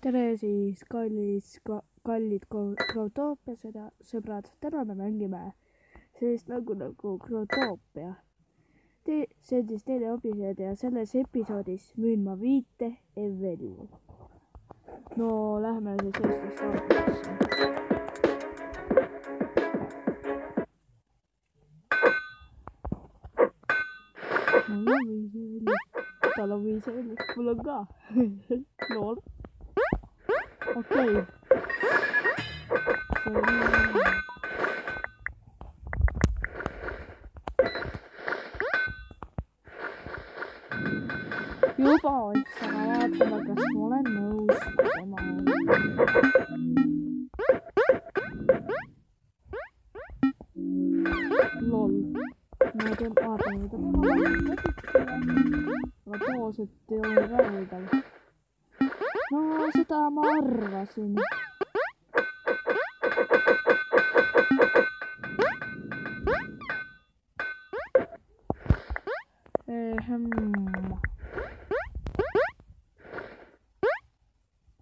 tere siis, kallid Growtopia sõbrad, täna me mängime sellist mängu nagu Growtopia. See on siis teine episood ja selles episoodis müün ma 5 Eveliu. No lähme siis Eestist algusesse. mul on 5 Eveliu, tal on 5 Eveliu, mul on ka. Lool. Okei. Juba ots, aga vaatame, kas ma olen nõus tema. Lol. Ma tean, vaatame, mida tema valmis aga toosed ei ole rahuldav. No seda ma arvasin.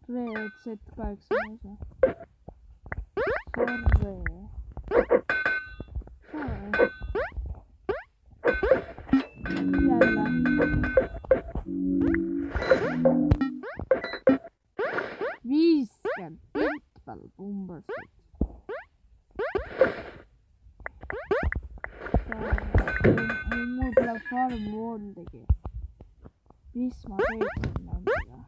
Red Z8 osa. Jälle. Viiskümmend peal umbes. Mul tuleb farm voodigi. Mis ma teeksin nendega?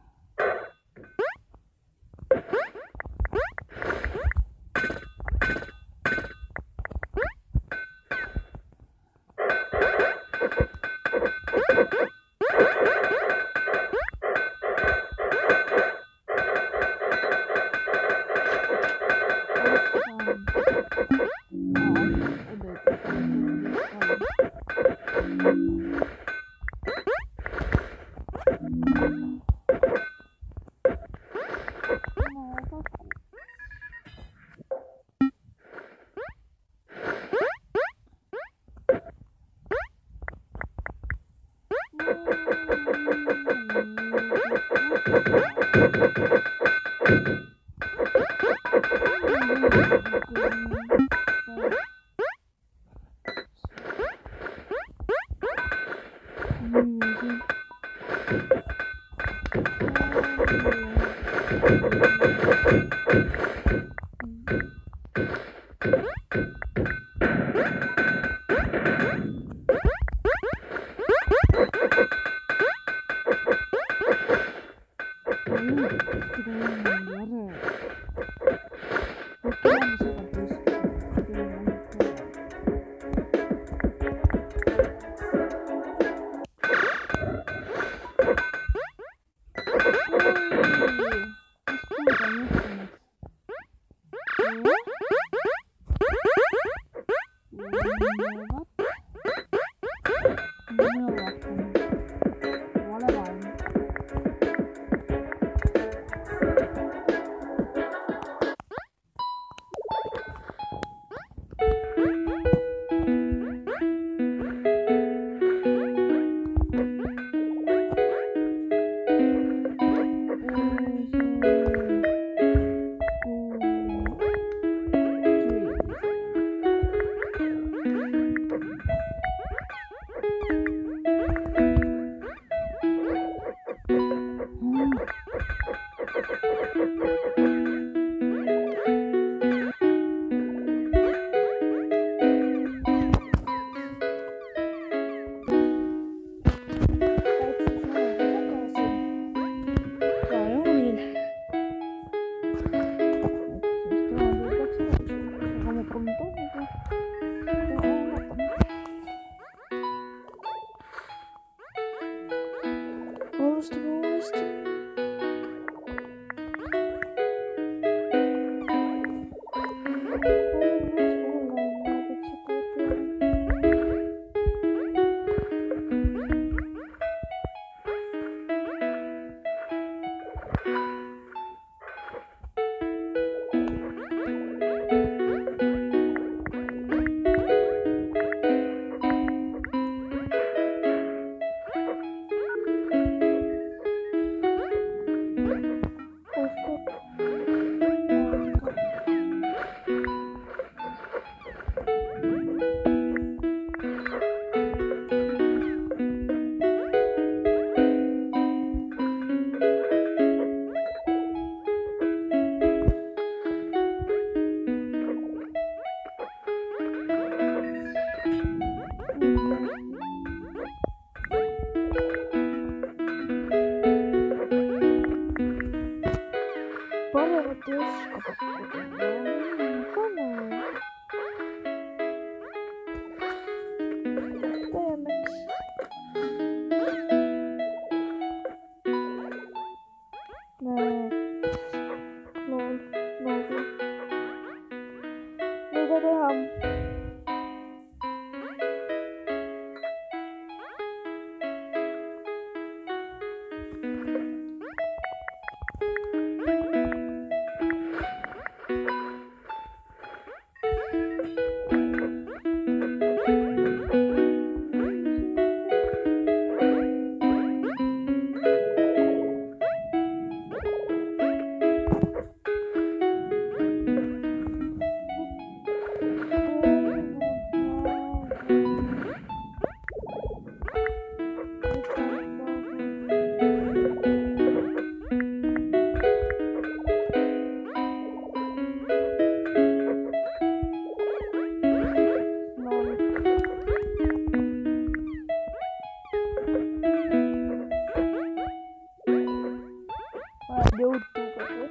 YouTube'i.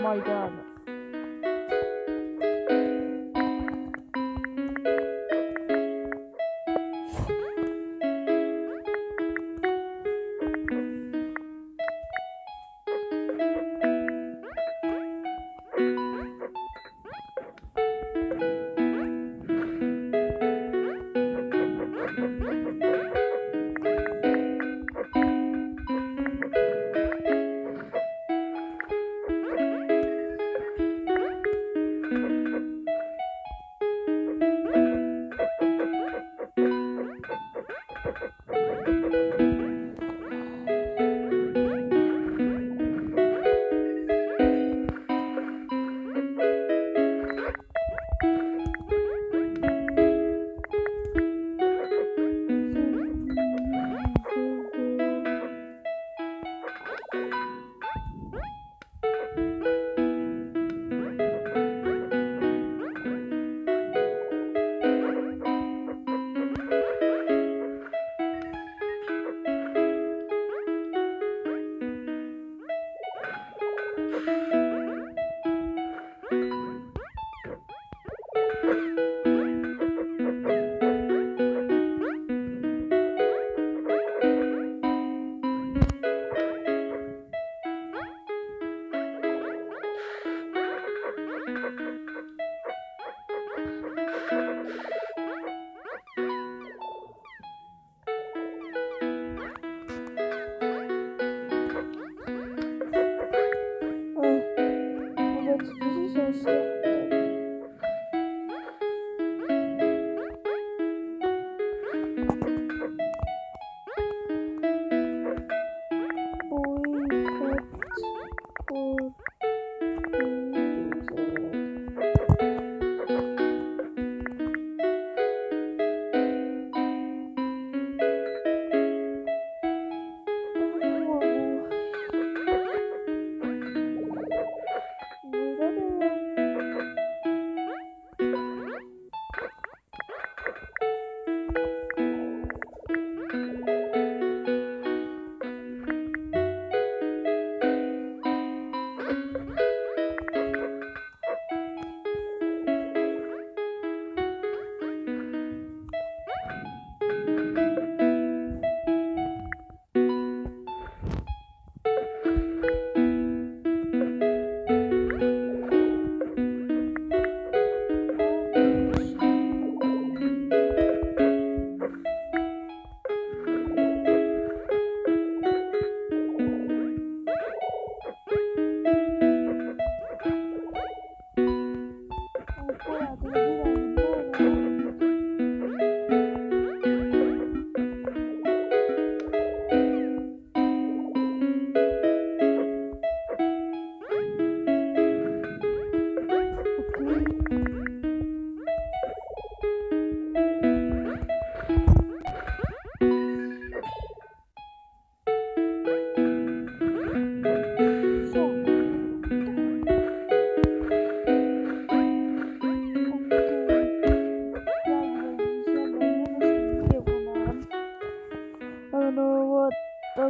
Ma ei tea.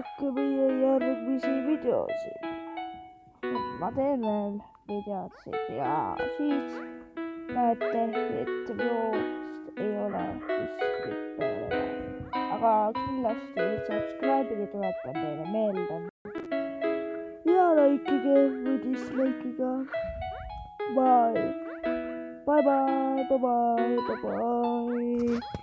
vaadake meie järgmisi videosid. Ma teen veel videosid ja siis näete, et videost ei ole kuskilt peale. Aga kindlasti subscribe'i tuletan teile meelde. Ja likeige või dislike'iga. Bye. Bye bye, bye bye, bye bye.